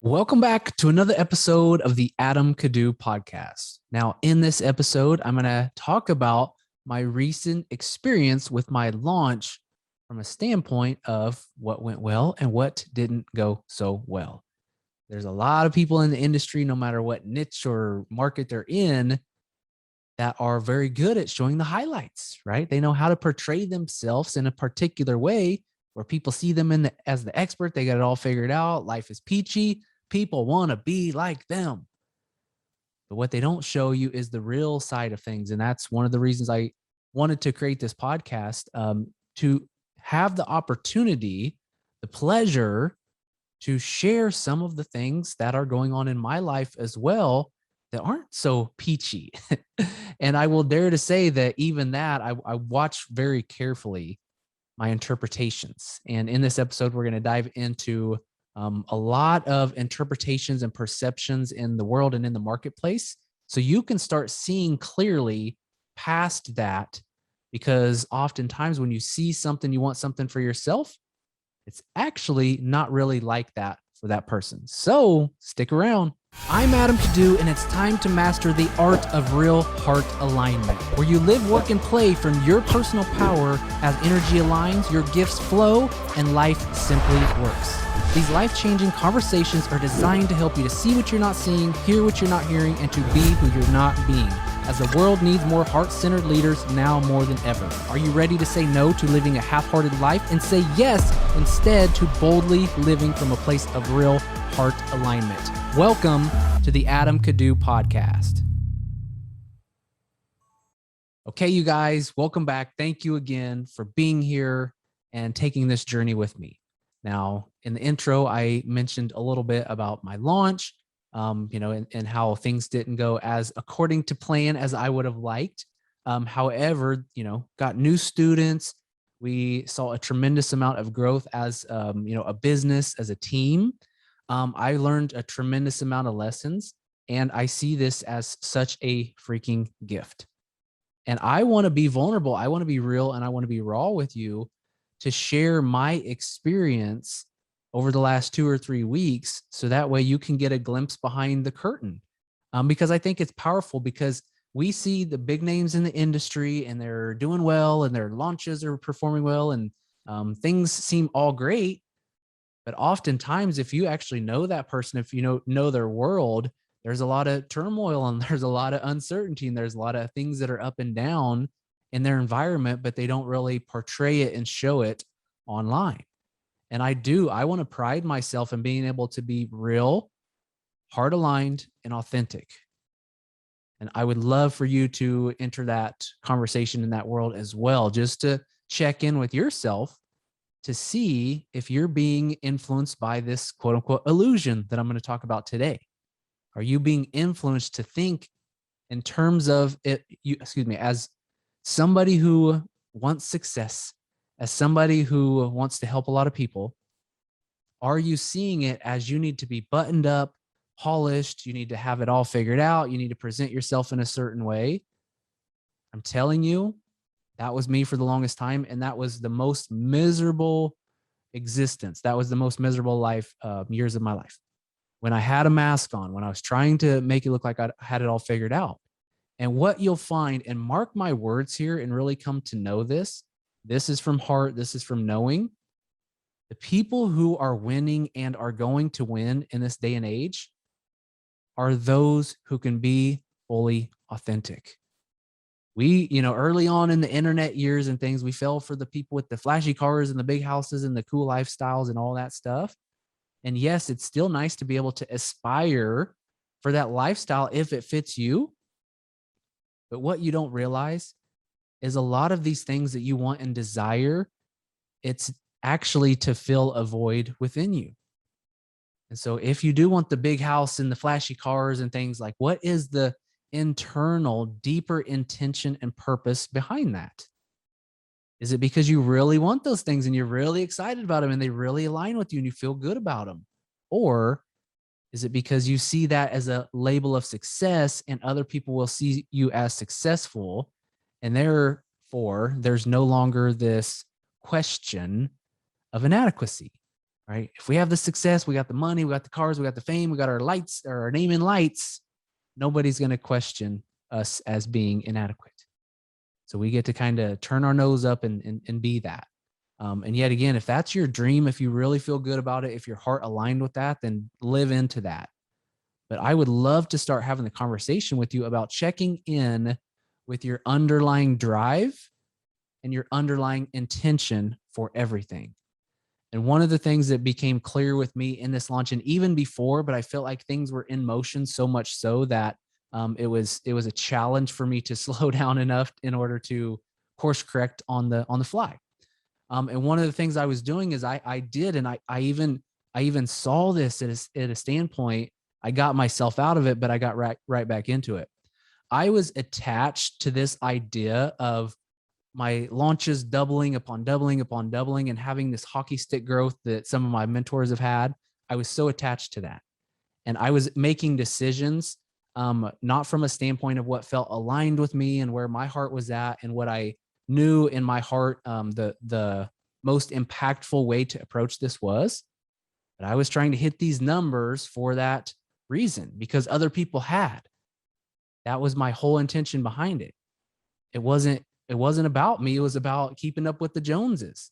Welcome back to another episode of the Kiddoo podcast. Now, in this episode, I'm going to talk about my recent experience with my launch from a standpoint of what went well and what didn't go so well. There's a lot of people in the industry, no matter what niche or market they're in, that are very good at showing the highlights, right? They know how to portray themselves in a particular way where people see them as the expert. They got it all figured out. Life is peachy. People want to be like them. But what they don't show you is the real side of things. And that's one of the reasons I wanted to create this podcast, to have the opportunity, the pleasure to share some of the things that are going on in my life as well that aren't so peachy. And I will dare to say that even that, I watch very carefully my interpretations. And in this episode, we're going to dive into a lot of interpretations and perceptions in the world and in the marketplace. So you can start seeing clearly past that, because oftentimes when you see something, you want something for yourself, it's actually not really like that for that person. So stick around. I'm Kiddoo, and it's time to master the art of real heart alignment, where you live, work, and play from your personal power as energy aligns, your gifts flow, and life simply works. These life-changing conversations are designed to help you to see what you're not seeing, hear what you're not hearing, and to be who you're not being, as the world needs more heart-centered leaders now more than ever. Are you ready to say no to living a half-hearted life and say yes instead to boldly living from a place of real heart alignment? Welcome to the Kiddoo podcast. Okay, you guys, welcome back. Thank you again for being here and taking this journey with me. Now, in the intro, I mentioned a little bit about my launch, and how things didn't go as according to plan as I would have liked. However, got new students. We saw a tremendous amount of growth as, a business, as a team. I learned a tremendous amount of lessons, and I see this as such a freaking gift. And I want to be vulnerable. I want to be real, and I want to be raw with you to share my experience over the last 2 or 3 weeks, so that way you can get a glimpse behind the curtain. Because I think it's powerful, because we see the big names in the industry and they're doing well and their launches are performing well, and things seem all great. But oftentimes, if you actually know that person, if you know their world, there's a lot of turmoil and there's a lot of uncertainty and there's a lot of things that are up and down in their environment, but they don't really portray it and show it online. And I want to pride myself in being able to be real, heart aligned, and authentic. And I would love for you to enter that conversation in that world as well, just to check in with yourself to see if you're being influenced by this quote unquote illusion that I'm going to talk about today. Are you being influenced to think in terms of it, as somebody who wants success, as somebody who wants to help a lot of people? Are you seeing it as you need to be buttoned up, polished, you need to have it all figured out, you need to present yourself in a certain way? I'm telling you, that was me for the longest time, and that was the most miserable existence. That was the most miserable years of my life. When I had a mask on, when I was trying to make it look like I had it all figured out. And what you'll find, and mark my words here and really come to know this is from heart, this is from knowing. The people who are winning and are going to win in this day and age are those who can be fully authentic. We, early on in the internet years and things, we fell for the people with the flashy cars and the big houses and the cool lifestyles and all that stuff. And yes, it's still nice to be able to aspire for that lifestyle if it fits you. But what you don't realize is a lot of these things that you want and desire, it's actually to fill a void within you. And so if you do want the big house and the flashy cars and things, like, what is the internal, deeper intention and purpose behind that? Is it because you really want those things and you're really excited about them and they really align with you and you feel good about them? Or is it because you see that as a label of success and other people will see you as successful, and therefore there's no longer this question of inadequacy, right? If we have the success, we got the money, we got the cars, we got the fame, we got our lights or our name in lights, nobody's going to question us as being inadequate. So we get to kind of turn our nose up and be that. And yet again, if that's your dream, if you really feel good about it, if your heart aligned with that, then live into that. But I would love to start having the conversation with you about checking in with your underlying drive and your underlying intention for everything. And one of the things that became clear with me in this launch, and even before, but I felt like things were in motion so much so that it was a challenge for me to slow down enough in order to course correct on the fly. And one of the things I was doing is I did, and I even saw this at a standpoint. I got myself out of it, but I got right back into it. I was attached to this idea of my launches doubling upon doubling upon doubling and having this hockey stick growth that some of my mentors have had. I was so attached to that. And I was making decisions, not from a standpoint of what felt aligned with me and where my heart was at and what I knew in my heart, the most impactful way to approach this was. But I was trying to hit these numbers for that reason because other people had. That was my whole intention behind it. It wasn't about me. It was about keeping up with the Joneses.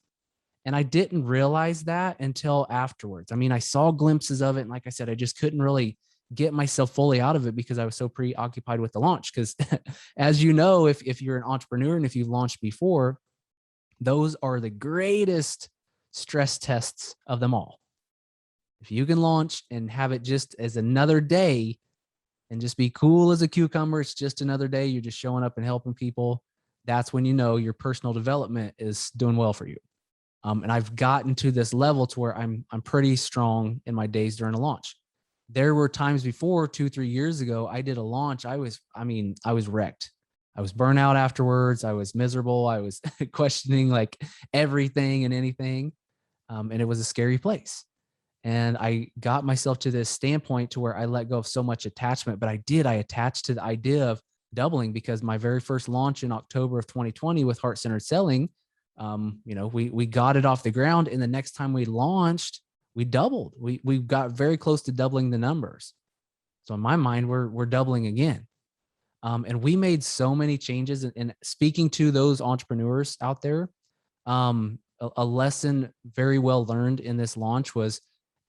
And I didn't realize that until afterwards. I mean, I saw glimpses of it. And like I said, I just couldn't really get myself fully out of it because I was so preoccupied with the launch. Because as you know, if you're an entrepreneur and if you've launched before, those are the greatest stress tests of them all. If you can launch and have it just as another day and just be cool as a cucumber, it's just another day, you're just showing up and helping people. That's when you know your personal development is doing well for you. And I've gotten to this level to where I'm pretty strong in my days during a launch. There were times before 2-3 years ago, I did a launch. I was wrecked. I was burnt out afterwards. I was miserable. I was questioning like everything and anything. And it was a scary place. And I got myself to this standpoint to where I let go of so much attachment, but I attached to the idea of doubling because my very first launch in October of 2020 with heart-centered selling, we got it off the ground. And the next time we launched, we doubled. We got very close to doubling the numbers. So in my mind, we're doubling again. And we made so many changes. And speaking to those entrepreneurs out there, a lesson very well learned in this launch was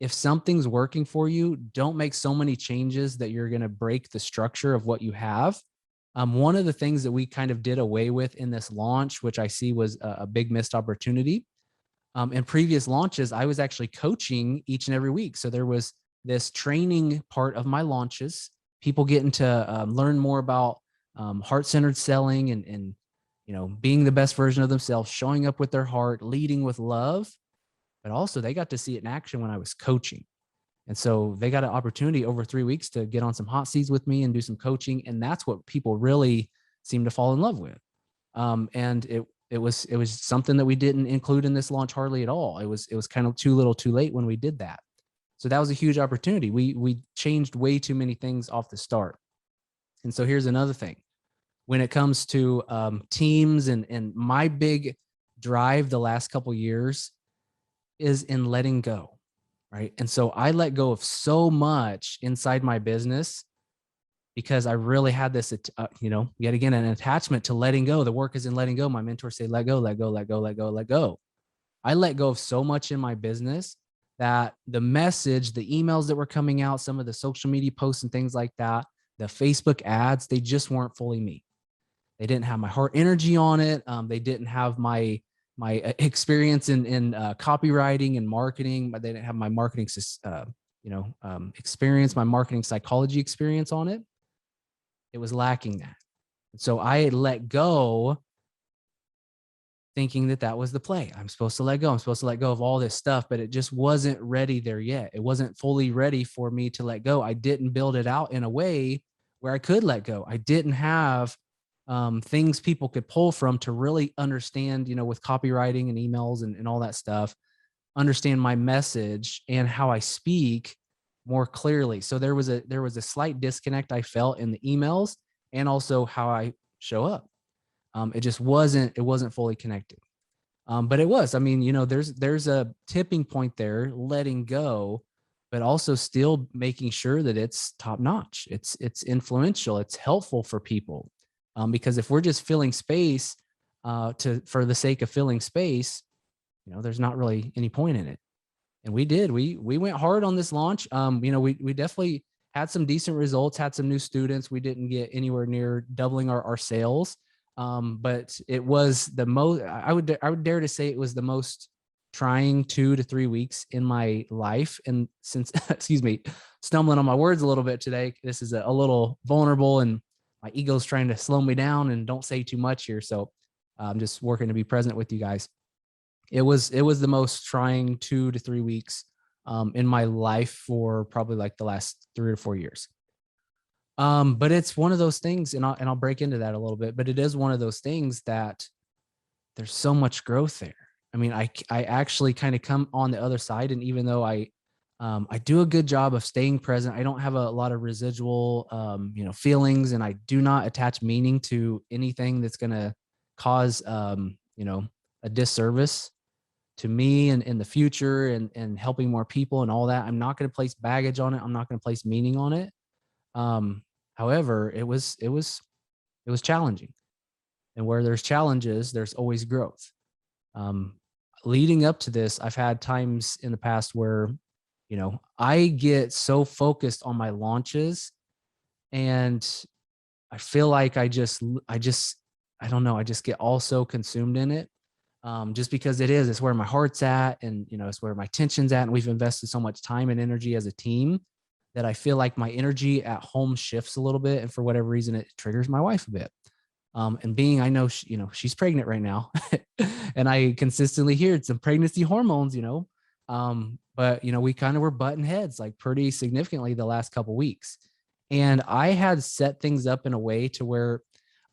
if something's working for you, don't make so many changes that you're going to break the structure of what you have. One of the things that we kind of did away with in this launch, which I see was a big missed opportunity. In previous launches, I was actually coaching each and every week. So there was this training part of my launches, people getting to learn more about heart-centered selling and being the best version of themselves, showing up with their heart, leading with love. But also they got to see it in action when I was coaching. And so they got an opportunity over 3 weeks to get on some hot seats with me and do some coaching. And that's what people really seem to fall in love with. And it was something that we didn't include in this launch hardly at all. It was kind of too little too late when we did that. So that was a huge opportunity. We changed way too many things off the start. And so here's another thing. When it comes to teams and my big drive the last couple of years is in letting go, right? And so I let go of so much inside my business because I really had this, yet again, an attachment to letting go. The work is in letting go. My mentors say, let go, let go, let go, let go, let go. I let go of so much in my business that the message, the emails that were coming out, some of the social media posts and things like that, the Facebook ads, they just weren't fully me. They didn't have my heart energy on it. They didn't have my experience in copywriting and marketing, but they didn't have my marketing, experience, my marketing psychology experience on it. It was lacking that. And so I had let go thinking that was the play. I'm supposed to let go. I'm supposed to let go of all this stuff, but it just wasn't ready there yet. It wasn't fully ready for me to let go. I didn't build it out in a way where I could let go. I didn't have things people could pull from to really understand, with copywriting and emails and all that stuff, understand my message and how I speak more clearly. So there was a slight disconnect I felt in the emails and also how I show up. It just wasn't fully connected. But it was, I mean, there's a tipping point there, letting go, but also still making sure that it's top notch. It's influential. It's helpful for people. Because if we're just filling space for the sake of filling space, there's not really any point in it. And we went hard on this launch. We definitely had some decent results, had some new students. We didn't get anywhere near doubling our sales. But it was the most, I would dare to say it was the most trying 2 to 3 weeks in my life. And since, excuse me, stumbling on my words a little bit today, this is a little vulnerable and my ego's trying to slow me down and don't say too much here. So I'm just working to be present with you guys. It was the most trying 2 to 3 weeks in my life for probably like the last 3 or 4 years. But it's one of those things, and I'll break into that a little bit, but it is one of those things that there's so much growth there. I mean, I actually kind of come on the other side. And even though I do a good job of staying present, I don't have a lot of residual, feelings, and I do not attach meaning to anything that's going to cause, a disservice to me and in the future and helping more people and all that. I'm not going to place baggage on it. I'm not going to place meaning on it. However, it was challenging, and where there's challenges, there's always growth. Leading up to this, I've had times in the past where, I get so focused on my launches, and I feel like I don't know, I just get all so consumed in it. Just because it's where my heart's at, and, it's where my attention's at. And we've invested so much time and energy as a team that I feel like my energy at home shifts a little bit. And for whatever reason, it triggers my wife a bit. And being, I know, she's pregnant right now and I consistently hear it's some pregnancy hormones, but we kind of were butting heads like pretty significantly the last couple of weeks. And I had set things up in a way to where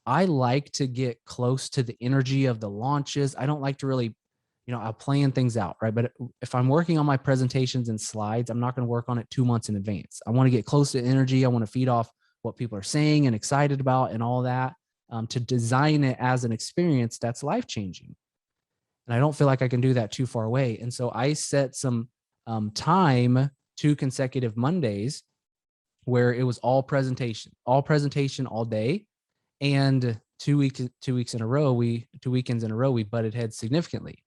I like to get close to the energy of the launches. I don't like to really, I'll plan things out, right? But if I'm working on my presentations and slides, I'm not going to work on it 2 months in advance. I want to get close to energy. I want to feed off what people are saying and excited about and all that, to design it as an experience that's life-changing. And I don't feel like I can do that too far away. And so I set some time, 2 consecutive Mondays, where it was all presentation all day. And 2 weekends in a row, we butted heads significantly.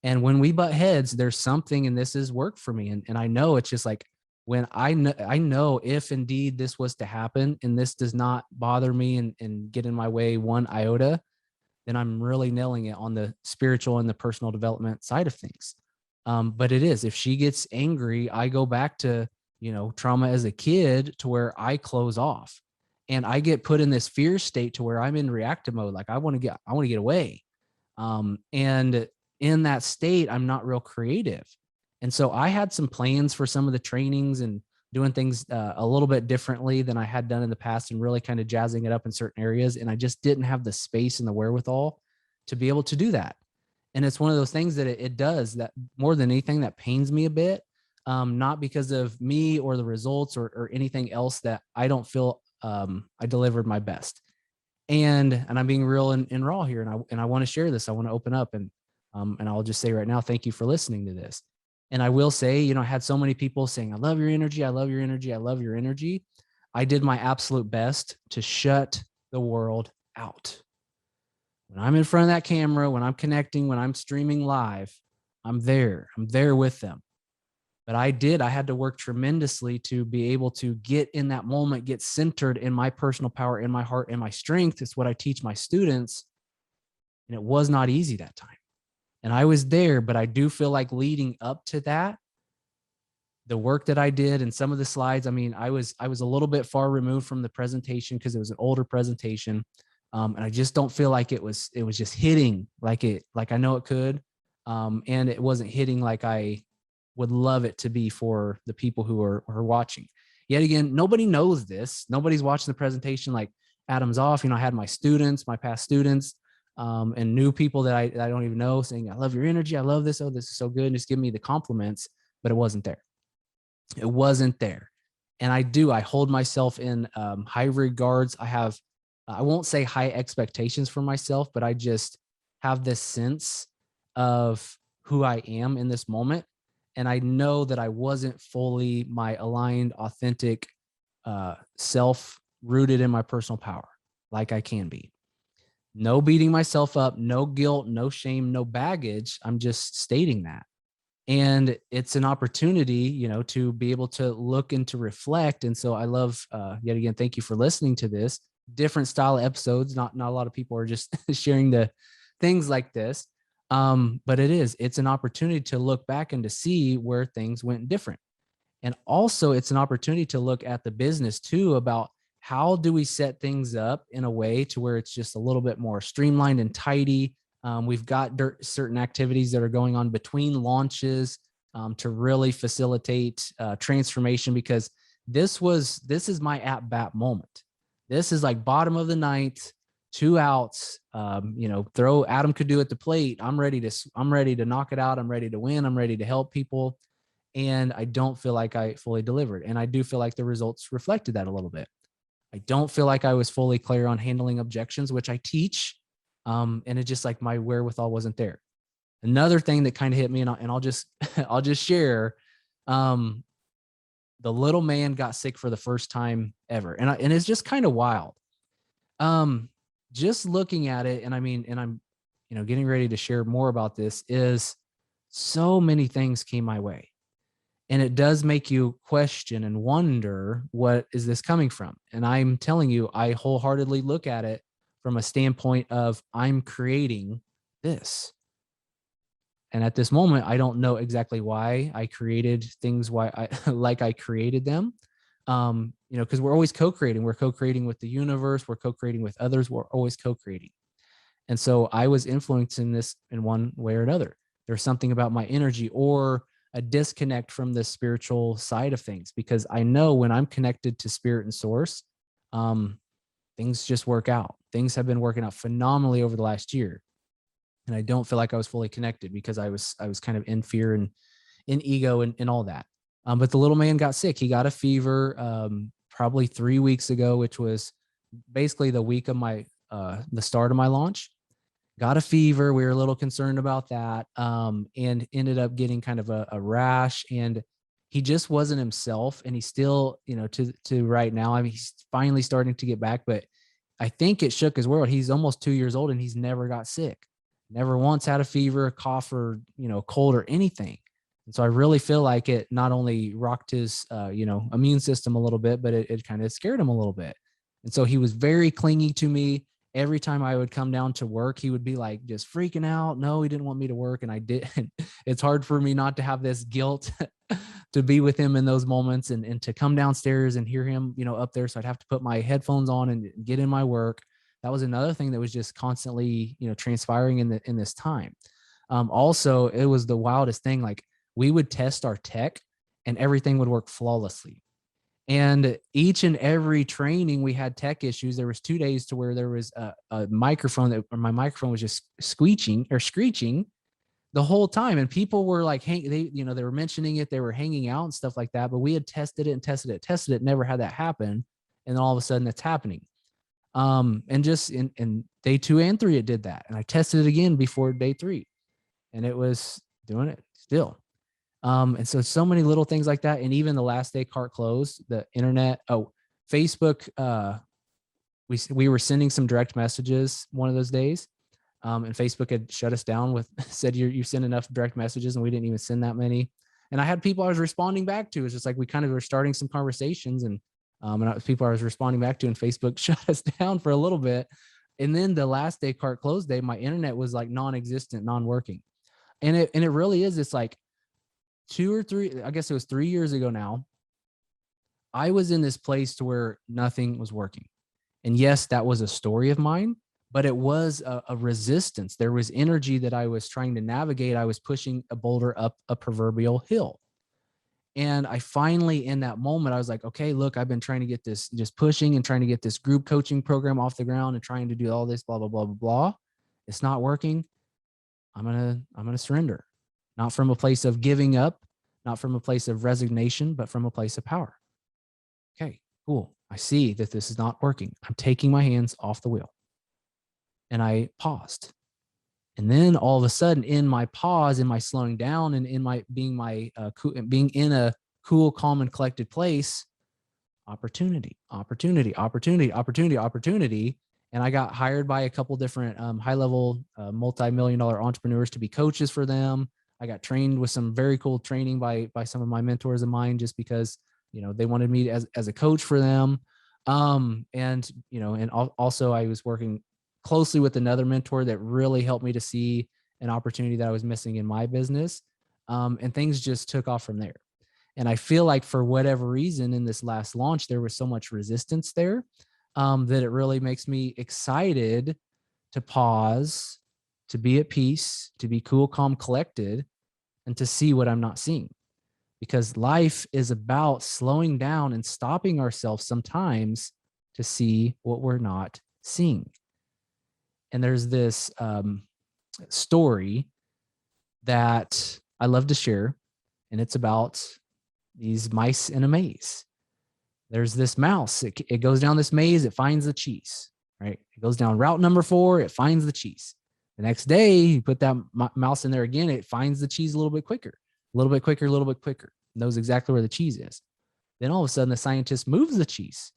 And when we butt heads, there's something, and this is work for me. And I know it's just like, when I know if indeed this was to happen and this does not bother me and get in my way one iota, then I'm really nailing it on the spiritual and the personal development side of things. But it is, if she gets angry, I go back to, trauma as a kid, to where I close off and I get put in this fear state to where I'm in reactive mode. Like I want to get away. And in that state, I'm not real creative. And so I had some plans for some of the trainings and doing things a little bit differently than I had done in the past, and really kind of jazzing it up in certain areas. And I just didn't have the space and the wherewithal to be able to do that. And it's one of those things that it does that more than anything that pains me a bit, not because of me or the results or anything else, that I don't feel I delivered my best. And I'm being real and raw here. And I want to share this. I want to open up, and I'll just say right now, thank you for listening to this. And I will say, I had so many people saying, I love your energy. I love your energy. I love your energy. I did my absolute best to shut the world out. When I'm in front of that camera, when I'm connecting, when I'm streaming live, I'm there with them. But I had to work tremendously to be able to get in that moment, get centered in my personal power, in my heart, and my strength. It's what I teach my students. And it was not easy that time. And I was there, but I do feel like leading up to that, the work that I did and some of the slides, I mean, I was a little bit far removed from the presentation because it was an older presentation. And I just don't feel like it was just hitting like I know it could. And it wasn't hitting like I would love it to be for the people who are watching. Yet again, nobody knows this. Nobody's watching the presentation like Adam's off. I had my students, my past students, and new people that I don't even know saying, I love your energy. I love this. Oh, this is so good. And just give me the compliments, but it wasn't there. It wasn't there. And I hold myself in high regards. I won't say high expectations for myself, but I just have this sense of who I am in this moment. And I know that I wasn't fully my aligned, authentic self, rooted in my personal power like I can be. No beating myself up, no guilt, no shame, no baggage. I'm just stating that. And it's an opportunity, to be able to look and to reflect. And so I love, yet again, thank you for listening to this different style episodes. Not a lot of people are just sharing the things like this. But it's an opportunity to look back and to see where things went different. And also it's an opportunity to look at the business too, about how do we set things up in a way to where it's just a little bit more streamlined and tidy. We've got certain activities that are going on between launches to really facilitate transformation, because this is my at bat moment. This is like bottom of the ninth, 2 outs. Throw Adam Kiddoo at the plate. I'm ready to knock it out. I'm ready to win. I'm ready to help people. And I don't feel like I fully delivered. And I do feel like the results reflected that a little bit. I don't feel like I was fully clear on handling objections, which I teach. And it's just like my wherewithal wasn't there. Another thing that kind of hit me, and I'll just I'll just share, the little man got sick for the first time ever. And it's just kind of wild. Just looking at it, and I'm, getting ready to share more about this, is so many things came my way. And it does make you question and wonder, what is this coming from? And I'm telling you, I wholeheartedly look at it from a standpoint of I'm creating this. And at this moment, I don't know exactly why I created things, why I created them. Because we're always co-creating. We're co-creating with the universe. We're co-creating with others. We're always co-creating. And so I was influencing this in one way or another. There's something about my energy or a disconnect from the spiritual side of things, because I know when I'm connected to spirit and source, things just work out. Things have been working out phenomenally over the last year. And I don't feel like I was fully connected because I was kind of in fear and in ego and all that. But the little man got sick. He got a fever probably 3 weeks ago, which was basically the week of the start of my launch. Got a fever. We were a little concerned about that, and ended up getting kind of a rash, and he just wasn't himself. And he's still, to right now, he's finally starting to get back, but I think it shook his world. He's almost 2 years old and he's never got sick, never once had a fever, a cough, or, cold or anything. And so I really feel like it not only rocked his, immune system a little bit, but it kind of scared him a little bit. And so he was very clingy to me. Every time I would come down to work, he would be like just freaking out. No, he didn't want me to work. And I did. It's hard for me not to have this guilt to be with him in those moments, and to come downstairs and hear him, up there. So I'd have to put my headphones on and get in my work. That was another thing that was just constantly, transpiring in this time. Also, it was the wildest thing. Like, we would test our tech and everything would work flawlessly. And each and every training we had tech issues. There was 2 days to where there was a microphone my microphone was just screeching the whole time. And people were like, they were mentioning it, they were hanging out and stuff like that. But we had tested it, never had that happen. And then all of a sudden it's happening. And just in day 2 and 3, it did that. And I tested it again before day 3, and it was doing it still. And so many little things like that. And even the last day cart closed, the internet, Facebook, we were sending some direct messages one of those days. And Facebook had shut us down said you send enough direct messages, and we didn't even send that many. And I had people I was responding back to. It's just like we kind of were starting some conversations, and people I was responding back to, and Facebook shut us down for a little bit. And then the last day cart closed day, my internet was like non-existent, non-working. And it really is. It's like 2 or 3, I guess it was 3 years ago now, I was in this place to where nothing was working. And yes, that was a story of mine, but it was a resistance. There was energy that I was trying to navigate. I was pushing a boulder up a proverbial hill. And I finally, in that moment, I was like, okay, look, I've been trying to get this, just pushing and trying to get this group coaching program off the ground and trying to do all this, blah, blah, blah, blah, blah. It's not working. I'm going to surrender. Not from a place of giving up, not from a place of resignation, but from a place of power. Okay, cool. I see that this is not working. I'm taking my hands off the wheel. And I paused. And then all of a sudden, in my pause, in my slowing down, and in my being in a cool, calm, and collected place, opportunity, opportunity, opportunity, opportunity, opportunity. And I got hired by a couple different high-level, multi-million-dollar entrepreneurs to be coaches for them. I got trained with some very cool training by some of my mentors of mine, just because they wanted me as a coach for them. And also I was working closely with another mentor that really helped me to see an opportunity that I was missing in my business. And things just took off from there. And I feel like for whatever reason in this last launch, there was so much resistance there, that it really makes me excited to pause, to be at peace, to be cool, calm, collected, and to see what I'm not seeing. Because life is about slowing down and stopping ourselves sometimes to see what we're not seeing. And there's this story that I love to share, and it's about these mice in a maze. There's this mouse. It goes down this maze. It finds the cheese, right? It goes down route number 4. It finds the cheese. The next day, you put that mouse in there again. It finds the cheese a little bit quicker, a little bit quicker, a little bit quicker. Knows exactly where the cheese is. Then all of a sudden, the scientist moves the cheese,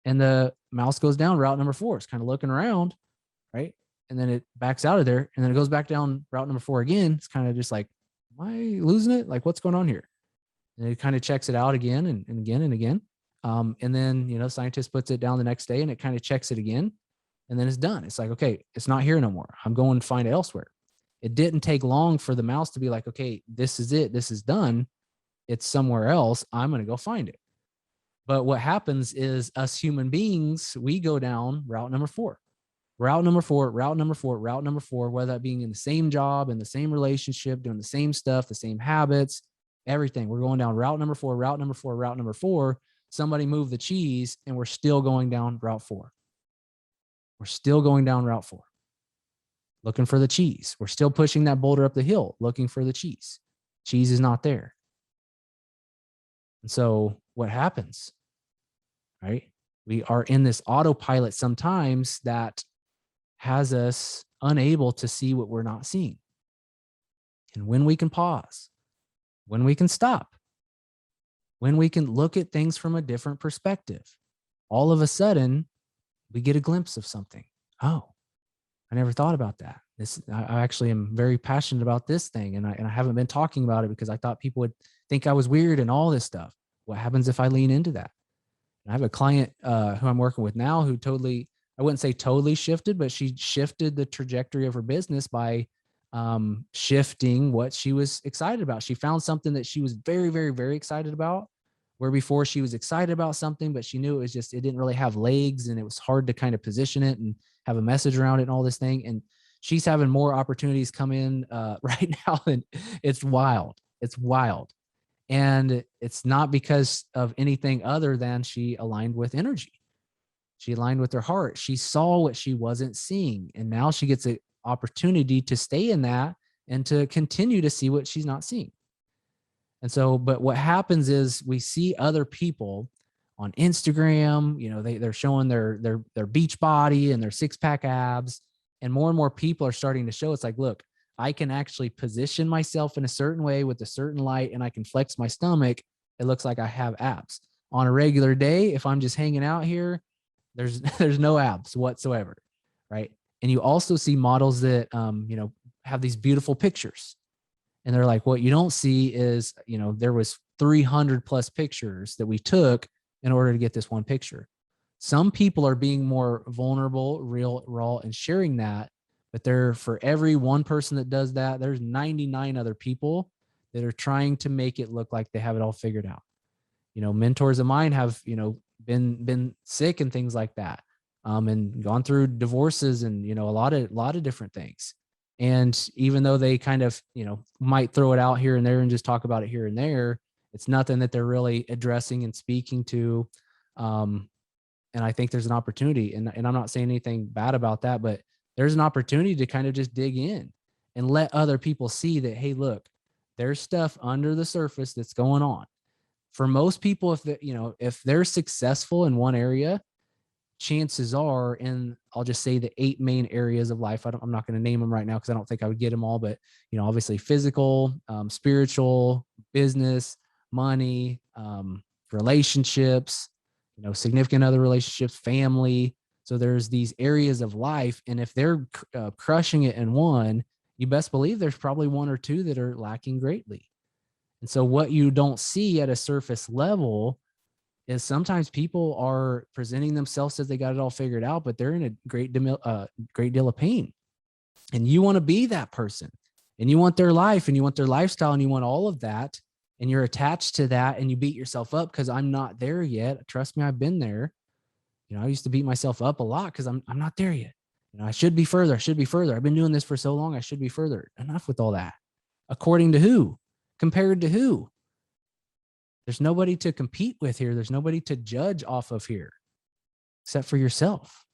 and the mouse goes down route number 4. It's kind of looking around, right? And then it backs out of there, and then it goes back down route number 4 again. It's kind of just like, am I losing it? Like, what's going on here? And it kind of checks it out again and again and again. And then, scientist puts it down the next day, and it kind of checks it again, and then it's done. It's like, okay, it's not here no more. I'm going to find it elsewhere. It didn't take long for the mouse to be like, okay, this is it. This is done. It's somewhere else. I'm going to go find it. But what happens is us human beings, we go down route number 4, route number 4, route number 4, route number 4, whether that being in the same job, in the same relationship, doing the same stuff, the same habits, everything. We're going down route number 4, route number 4, route number 4. Somebody moved the cheese, and we're still going down route 4. We're still going down route 4, looking for the cheese. We're still pushing that boulder up the hill, looking for the cheese. Cheese is not there. And so what happens, right? We are in this autopilot sometimes that has us unable to see what we're not seeing. And when we can pause, when we can stop, when we can look at things from a different perspective, all of a sudden we get a glimpse of something. Oh, I never thought about that. I actually am very passionate about this thing, and I haven't been talking about it because I thought people would think I was weird and all this stuff. What happens if I lean into that? And I have a client who I'm working with now who totally, I wouldn't say totally shifted, but she shifted the trajectory of her business by shifting what she was excited about. She found something that she was very, very, very excited about, where before she was excited about something, but she knew it didn't really have legs, and it was hard to kind of position it and have a message around it and all this thing. And she's having more opportunities come in right now, and it's wild. It's wild. And it's not because of anything other than she aligned with energy. She aligned with her heart. She saw what she wasn't seeing, and now she gets an opportunity to stay in that and to continue to see what she's not seeing. And so, but what happens is we see other people on Instagram, they're showing their beach body and their 6-pack abs, and more people are starting to show. It's like, look, I can actually position myself in a certain way with a certain light, and I can flex my stomach. It looks like I have abs. On a regular day, if I'm just hanging out here, there's no abs whatsoever, right? And you also see models that have these beautiful pictures, and they're like, what you don't see is there was 300 plus pictures that we took in order to get this one picture. Some people are being more vulnerable, real, raw, and sharing that. But for every one person that does that, there's 99 other people that are trying to make it look like they have it all figured out. Mentors of mine have, been sick and things like that, and gone through divorces and, a lot of different things. And even though they kind of, might throw it out here and there and just talk about it here and there, it's nothing that they're really addressing and speaking to. And I think there's an opportunity, and I'm not saying anything bad about that, but there's an opportunity to kind of just dig in and let other people see that, hey, look, there's stuff under the surface that's going on. For most people, if they're successful in one area, chances are in I'll just say the 8 main areas of life. I'm not going to name them right now because I don't think I would get them all, but obviously physical, spiritual, business, money, relationships, significant other relationships, family. So there's these areas of life, and if they're crushing it in one, you best believe there's probably one or two that are lacking greatly. And so what you don't see at a surface level is sometimes people are presenting themselves as they got it all figured out, but they're in a great deal of pain. And you want to be that person, and you want their life, and you want their lifestyle, and you want all of that. And you're attached to that, and you beat yourself up because I'm not there yet. Trust me, I've been there. I used to beat myself up a lot because I'm not there yet. I should be further. I should be further. I've been doing this for so long. I should be further. Enough with all that. According to who? Compared to who? There's nobody to compete with here. There's nobody to judge off of here except for yourself.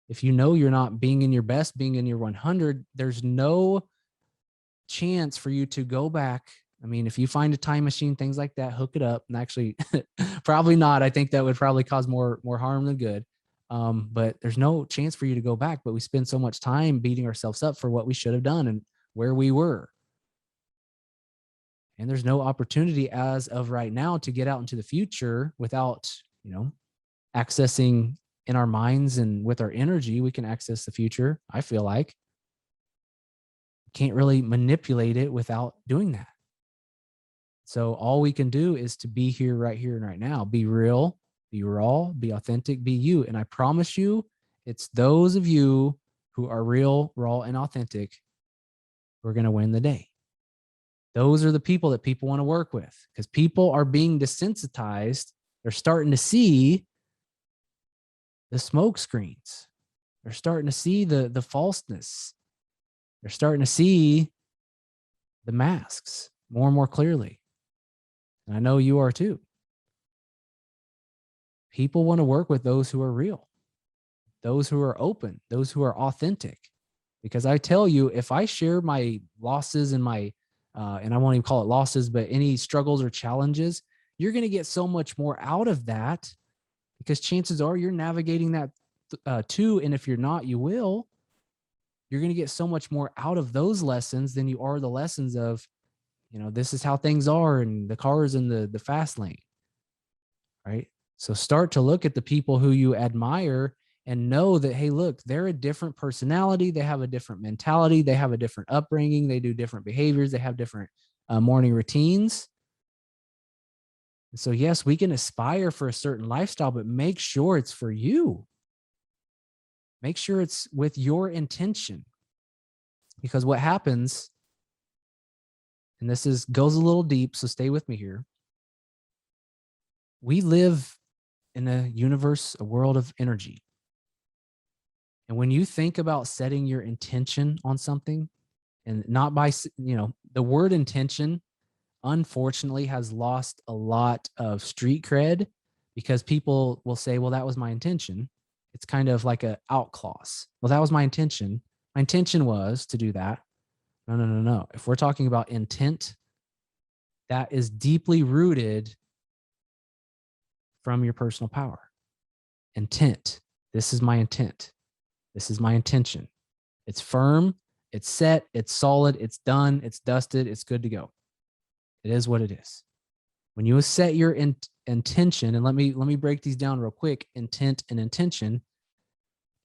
If you know you're not being in your best, being in your 100, there's no chance for you to go back. I mean, if you find a time machine, things like that, hook it up. And actually, probably not. I think that would probably cause more harm than good. But there's no chance for you to go back. But we spend so much time beating ourselves up for what we should have done and where we were. And there's no opportunity as of right now to get out into the future without, accessing in our minds and with our energy. We can access the future. I feel like can't really manipulate it without doing that. So all we can do is to be here, and right now. Be real, be raw, be authentic, be you. And I promise you, it's those of you who are real, raw, and authentic who are going to win the day. Those are the people that people want to work with, because people are being desensitized. They're starting to see the smoke screens. They're starting to see the falseness. They're starting to see the masks more and more clearly. And I know you are too. People want to work with those who are real, those who are open, those who are authentic. Because I tell you, if I share my losses and my, and I won't even call it losses, but any struggles or challenges, you're going to get so much more out of that, because chances are you're navigating that too. And if you're not, you will. You're going to get so much more out of those lessons than you are the lessons of, this is how things are, and the cars in the fast lane, right? So start to look at the people who you admire and know that, hey, look, they're a different personality. They have a different mentality. They have a different upbringing. They do different behaviors. They have different morning routines. And so, yes, we can aspire for a certain lifestyle, but make sure it's for you. Make sure it's with your intention. Because what happens, and this goes a little deep, so stay with me here. We live in a universe, a world of energy. And when you think about setting your intention on something, and not by, the word intention, unfortunately, has lost a lot of street cred, because people will say, well, that was my intention. It's kind of like a out clause. Well, that was my intention. My intention was to do that. No. If we're talking about intent, that is deeply rooted from your personal power. Intent. This is my intent. This is my intention. It's firm, it's set, it's solid, it's done, it's dusted, it's good to go. It is what it is. When you set your intention, and let me break these down real quick, intent and intention.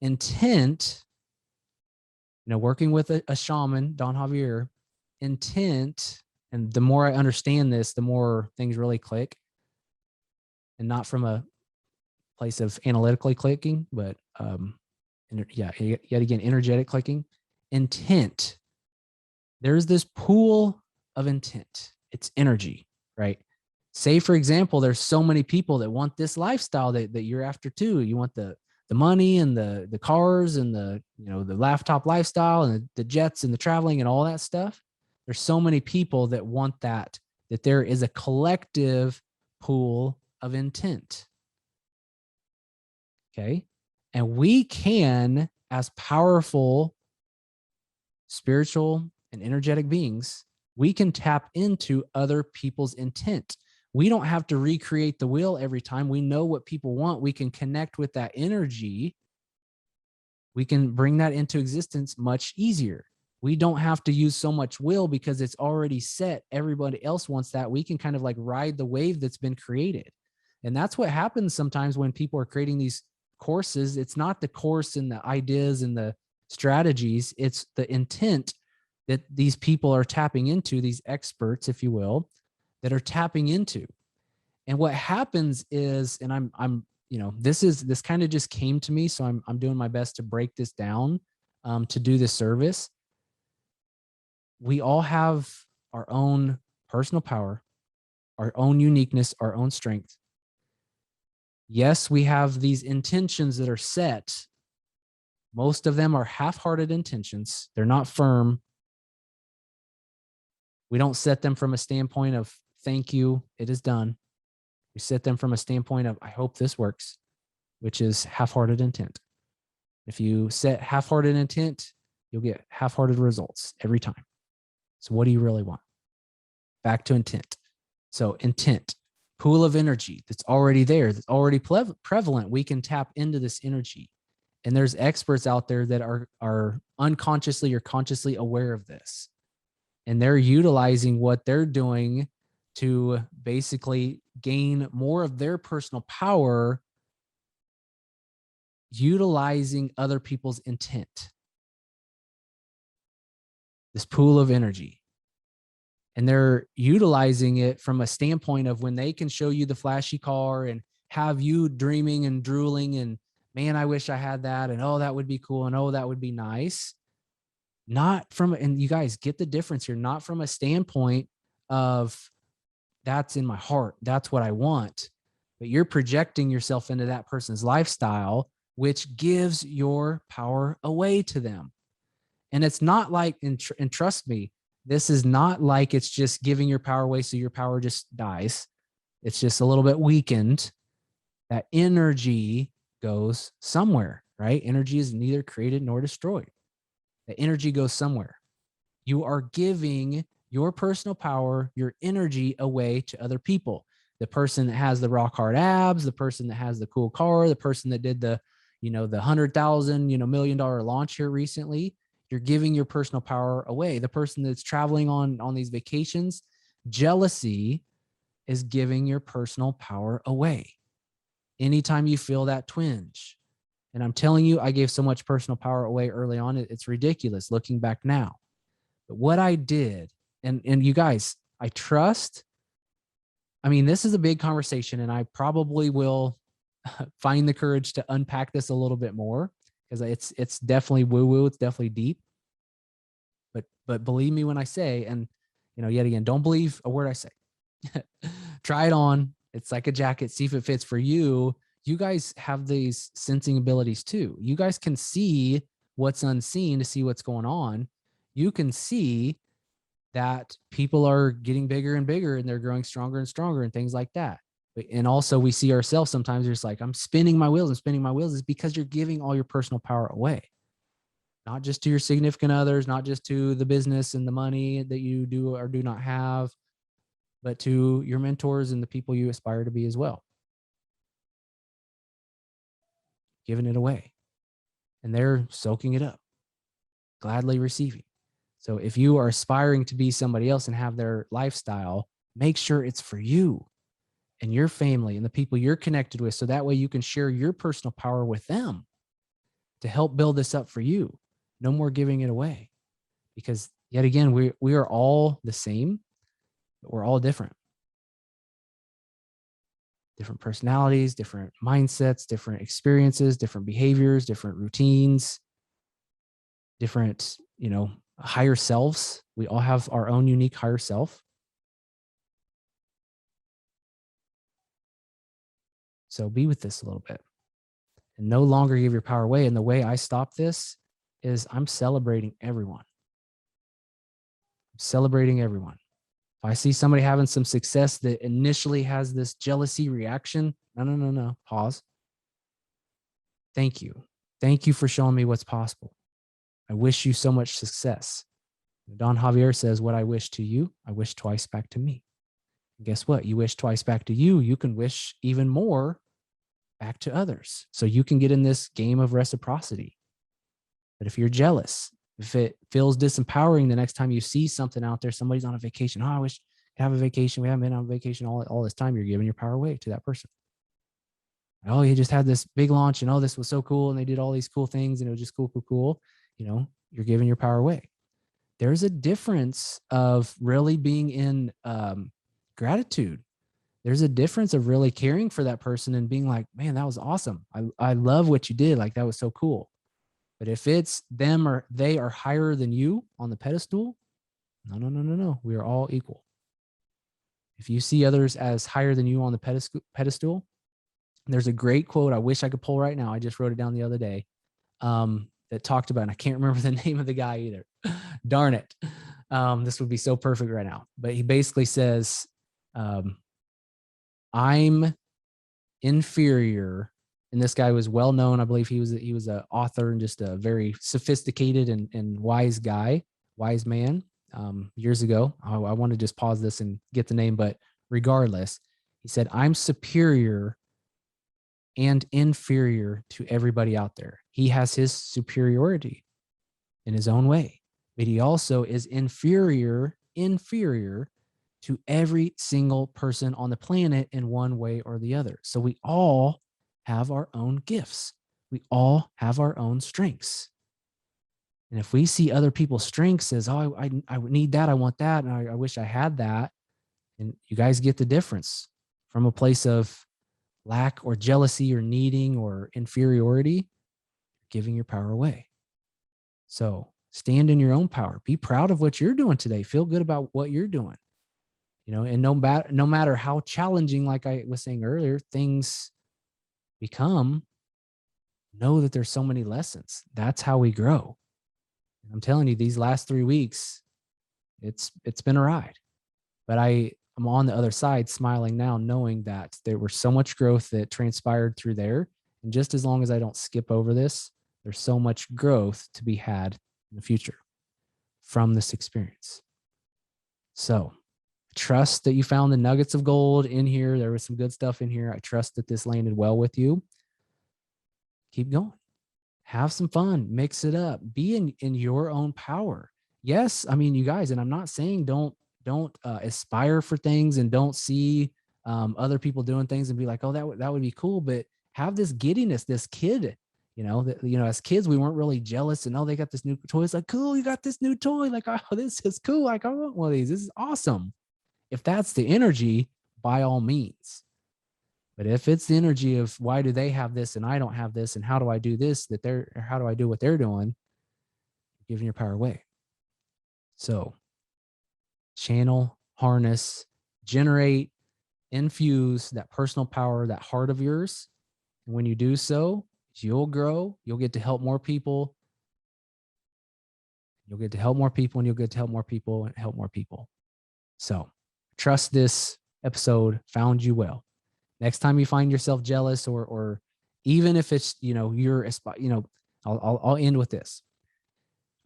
Intent, working with a shaman, Don Javier, intent, and the more I understand this, the more things really click, and not from a place of analytically clicking, but yet again, energetic clicking. Intent. There's this pool of intent. It's energy, right? Say, for example, there's so many people that want this lifestyle that you're after too. You want the money and the cars and the laptop lifestyle and the jets and the traveling and all that stuff. There's so many people that want that there is a collective pool of intent. Okay. And we can, as powerful spiritual and energetic beings, we can tap into other people's intent. We don't have to recreate the wheel every time. We know what people want. We can connect with that energy we can bring that into existence much easier. We don't have to use so much will because it's already set. Everybody else wants that. We can kind of like ride the wave that's been created. And that's what happens sometimes when people are creating these courses. It's not the course and the ideas and the strategies, it's the intent that these people are tapping into, these experts, if you will, that are tapping into. And what happens is, and I'm, this kind of just came to me, so I'm doing my best to break this down, to do this service. We all have our own personal power, our own uniqueness, our own strength. Yes, we have these intentions that are set. Most of them are half-hearted intentions. They're not firm. We don't set them from a standpoint of, thank you, it is done. We set them from a standpoint of, I hope this works, which is half-hearted intent. If you set half-hearted intent, you'll get half-hearted results every time. So what do you really want? Back to intent. So intent, pool of energy that's already there, that's already prevalent. We can tap into this energy. And there's experts out there that are unconsciously or consciously aware of this. And they're utilizing what they're doing to basically gain more of their personal power, utilizing other people's intent. This pool of energy. And they're utilizing it from a standpoint of when they can show you the flashy car and have you dreaming and drooling and, man, I wish I had that. And, oh, that would be cool. And, oh, that would be nice. Not from, and you guys get the difference here, not from a standpoint of that's in my heart, that's what I want, but you're projecting yourself into that person's lifestyle, which gives your power away to them. And it's not like, and trust me, this is not like it's just giving your power away so your power just dies. It's just a little bit weakened. That energy goes somewhere, right? Energy is neither created nor destroyed. The energy goes somewhere. You are giving your personal power, your energy away to other people. The person that has the rock hard abs, the person that has the cool car, the person that did the, the 100,000, $1 million launch here recently, you're giving your personal power away. The person that's traveling on these vacations, jealousy is giving your personal power away. Anytime you feel that twinge, and I'm telling you, I gave so much personal power away early on. It's ridiculous looking back now. But what I did, and you guys, I trust, I mean, this is a big conversation, and I probably will find the courage to unpack this a little bit more because it's definitely woo-woo. It's definitely deep. But believe me when I say, and yet again, don't believe a word I say. Try it on. It's like a jacket. See if it fits for you. You guys have these sensing abilities too. You guys can see what's unseen to see what's going on. You can see that people are getting bigger and bigger and they're growing stronger and stronger and things like that. And also we see ourselves sometimes just like, I'm spinning my wheels and spinning my wheels, is because you're giving all your personal power away. Not just to your significant others, not just to the business and the money that you do or do not have, but to your mentors and the people you aspire to be as well. Giving it away. And they're soaking it up, gladly receiving. So if you are aspiring to be somebody else and have their lifestyle, make sure it's for you and your family and the people you're connected with. So that way you can share your personal power with them to help build this up for you. No more giving it away, because yet again, we are all the same, but we're all different. Different personalities, different mindsets, different experiences, different behaviors, different routines, different, higher selves. We all have our own unique higher self. So be with this a little bit and no longer give your power away. And the way I stop this is I'm celebrating everyone. I'm celebrating everyone. If I see somebody having some success that initially has this jealousy reaction, no, pause. Thank you. Thank you for showing me what's possible. I wish you so much success. Don Javier says, what I wish to you, I wish twice back to me. And guess what? You wish twice back to you, you can wish even more back to others. So you can get in this game of reciprocity. But if you're jealous, if it feels disempowering the next time you see something out there, somebody's on a vacation. Oh, I wish I have a vacation. We haven't been on vacation all this time. You're giving your power away to that person. Oh, he just had this big launch and oh, this was so cool. And they did all these cool things and it was just cool, cool, cool. You know, you're giving your power away. There's a difference of really being in gratitude. There's a difference of really caring for that person and being like, man, that was awesome. I love what you did. Like, that was so cool. But if it's them or they are higher than you on the pedestal, no. We are all equal. If you see others as higher than you on the pedestal, there's a great quote I wish I could pull right now. I just wrote it down the other day that talked about, and I can't remember the name of the guy either. Darn it. This would be so perfect right now. But he basically says, I'm inferior. And this guy was well known. I believe he was an author and just a very sophisticated and wise guy, wise man. Years ago, I want to just pause this and get the name, but regardless, he said, I'm superior and inferior to everybody out there. He has his superiority in his own way, but he also is inferior to every single person on the planet in one way or the other. So we all have our own gifts. We all have our own strengths. And if we see other people's strengths as, oh, I need that, I want that, and I wish I had that, and you guys get the difference from a place of lack or jealousy or needing or inferiority, giving your power away. So stand in your own power. Be proud of what you're doing today. Feel good about what you're doing. You know, and no matter how challenging, like I was saying earlier, things become, know that there's so many lessons. That's how we grow. I'm telling you, these last 3 weeks, it's been a ride. But I'm on the other side smiling now, knowing that there was so much growth that transpired through there. And just as long as I don't skip over this, there's so much growth to be had in the future from this experience. So trust that you found the nuggets of gold in here. There was some good stuff in here. I trust that this landed well with you. Keep going. Have some fun, mix it up, be in your own power. Yes, I mean, you guys, and I'm not saying don't aspire for things and don't see other people doing things and be like, oh, that would be cool, but have this giddiness, this kid, as kids, we weren't really jealous and, oh, they got this new toy. It's like, cool, you got this new toy. Like, oh, this is cool. Like, I want one of these. This is awesome. If that's the energy, by all means. But if it's the energy of why do they have this and I don't have this, and how do I do this how do I do what they're doing, you're giving your power away. So channel, harness, generate, infuse that personal power, that heart of yours. And when you do so, you'll grow, you'll get to help more people. You'll get to help more people, and you'll get to help more people and help more people. So trust this episode found you well. Next time you find yourself jealous, or even if it's, you're, I'll end with this.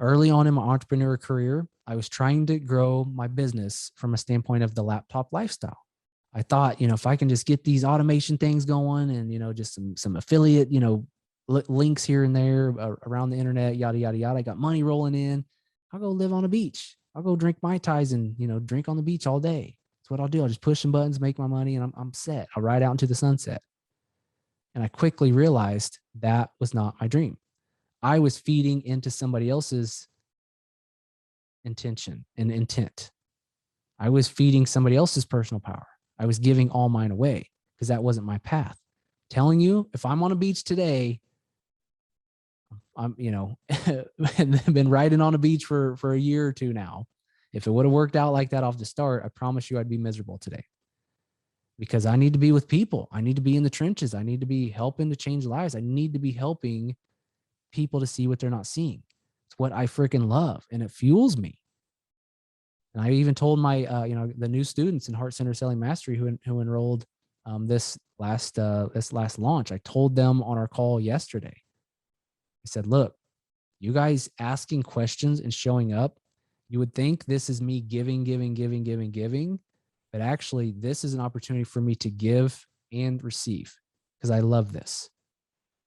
Early on in my entrepreneur career, I was trying to grow my business from a standpoint of the laptop lifestyle. I thought, if I can just get these automation things going and, just some affiliate, links here and there around the internet, yada, yada, yada. I got money rolling in. I'll go live on a beach. I'll go drink Mai Tais and, drink on the beach all day. That's what I'll do. I'll just push some buttons, make my money, and I'm set. I'll ride out into the sunset. And I quickly realized that was not my dream. I was feeding into somebody else's intention and intent. I was feeding somebody else's personal power. I was giving all mine away because that wasn't my path. Telling you, if I'm on a beach today, I'm, been riding on a beach for a year or two now. If it would have worked out like that off the start, I promise you I'd be miserable today, because I need to be with people. I need to be in the trenches. I need to be helping to change lives. I need to be helping people to see what they're not seeing. It's what I freaking love, and it fuels me. And I even told my, the new students in Heart Center Selling Mastery who enrolled this last launch. I told them on our call yesterday. I said, look, you guys asking questions and showing up, you would think this is me giving, but actually this is an opportunity for me to give and receive, because I love this.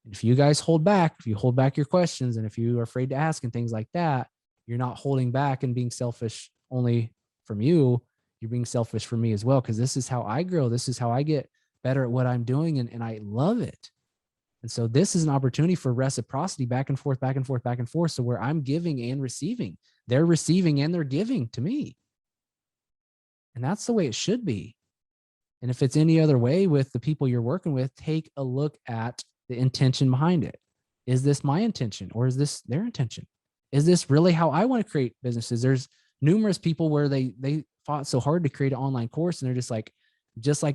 And if you guys hold back, if you hold back your questions, and if you are afraid to ask and things like that, you're not holding back and being selfish only from you. You're being selfish for me as well, because this is how I grow. This is how I get better at what I'm doing, and I love it. And so this is an opportunity for reciprocity, back and forth, back and forth, back and forth. So where I'm giving and receiving, they're receiving and they're giving to me. And that's the way it should be. And if it's any other way with the people you're working with, take a look at the intention behind it. Is this my intention, or is this their intention? Is this really how I want to create businesses? There's numerous people where they fought so hard to create an online course, and they're just like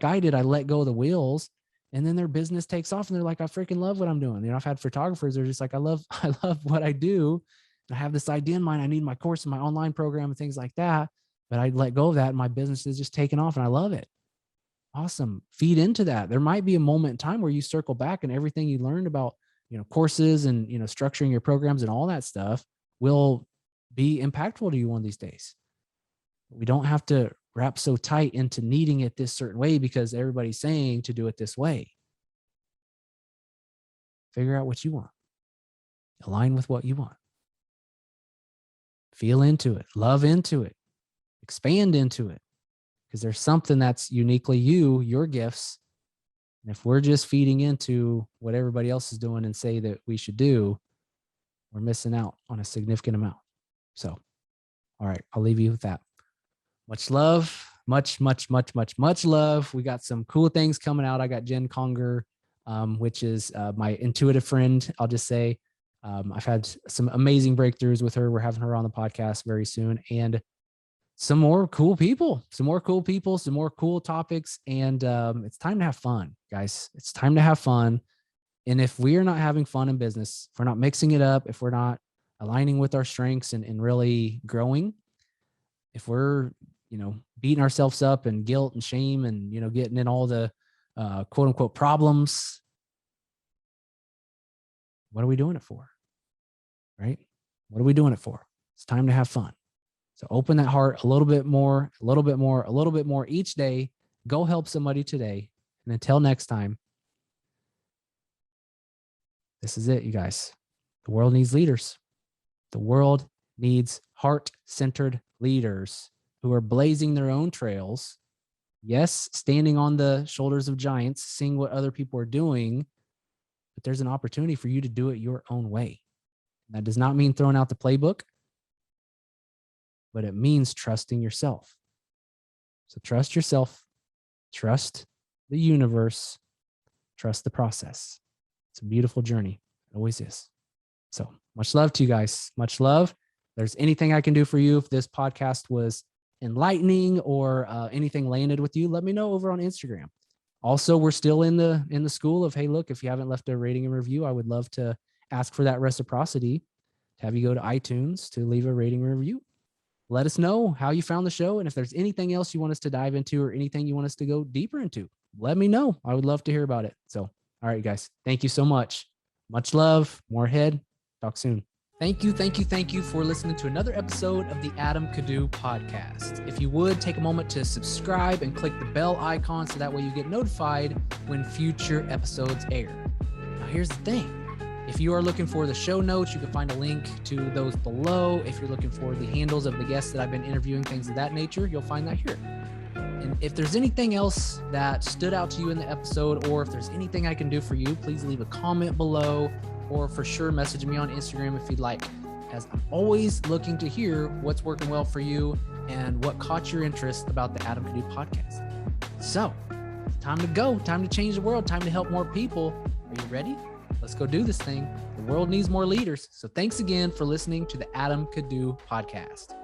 I did, I let go of the wheels, and then their business takes off and they're like, I freaking love what I'm doing. You know, I've had photographers, they're just like, I love what I do. I have this idea in mind. I need my course and my online program and things like that. But I let go of that and my business is just taking off and I love it. Awesome. Feed into that. There might be a moment in time where you circle back and everything you learned about, courses and, structuring your programs and all that stuff will be impactful to you one of these days. We don't have to wrap so tight into needing it this certain way because everybody's saying to do it this way. Figure out what you want. Align with what you want. Feel into it. Love into it. Expand into it. Because there's something that's uniquely you, your gifts. And if we're just feeding into what everybody else is doing and say that we should do, we're missing out on a significant amount. So, all right, I'll leave you with that. Much love, much love. We got some cool things coming out. I got Jen Conger, which is my intuitive friend. I'll just say I've had some amazing breakthroughs with her. We're having her on the podcast very soon, and some more cool people, some more cool topics. And it's time to have fun, guys. It's time to have fun. And if we are not having fun in business, if we're not mixing it up, if we're not aligning with our strengths and really growing, if we're, beating ourselves up and guilt and shame and, getting in all the quote unquote problems, what are we doing it for? Right? What are we doing it for? It's time to have fun. So open that heart a little bit more each day. Go help somebody today. And until next time, this is it, you guys. The world needs leaders. The world needs heart-centered leaders who are blazing their own trails. Yes, standing on the shoulders of giants, seeing what other people are doing, but there's an opportunity for you to do it your own way. That does not mean throwing out the playbook, but it means trusting yourself. So trust yourself, trust the universe, trust the process. It's a beautiful journey. It always is. So much love to you guys. Much love. If there's anything I can do for you, if this podcast was enlightening or anything landed with you, let me know over on Instagram. Also, we're still in the school of, hey, look, if you haven't left a rating and review, I would love to ask for that reciprocity to have you go to iTunes to leave a rating and review. Let us know how you found the show. And if there's anything else you want us to dive into or anything you want us to go deeper into, let me know. I would love to hear about it. So, all right, guys, thank you so much. Much love. More ahead. Talk soon. Thank you for listening to another episode of the Adam Kiddoo podcast. If you would take a moment to subscribe and click the bell icon so that way you get notified when future episodes air. Now, here's the thing. If you are looking for the show notes, you can find a link to those below. If you're looking for the handles of the guests that I've been interviewing, things of that nature, you'll find that here. And if there's anything else that stood out to you in the episode, or if there's anything I can do for you, please leave a comment below, or for sure message me on Instagram if you'd like, as I'm always looking to hear what's working well for you and what caught your interest about the Adam Kiddoo podcast. So, time to go, time to change the world, time to help more people. Are you ready? Let's go do this thing. The world needs more leaders. So thanks again for listening to the Adam Kiddoo podcast.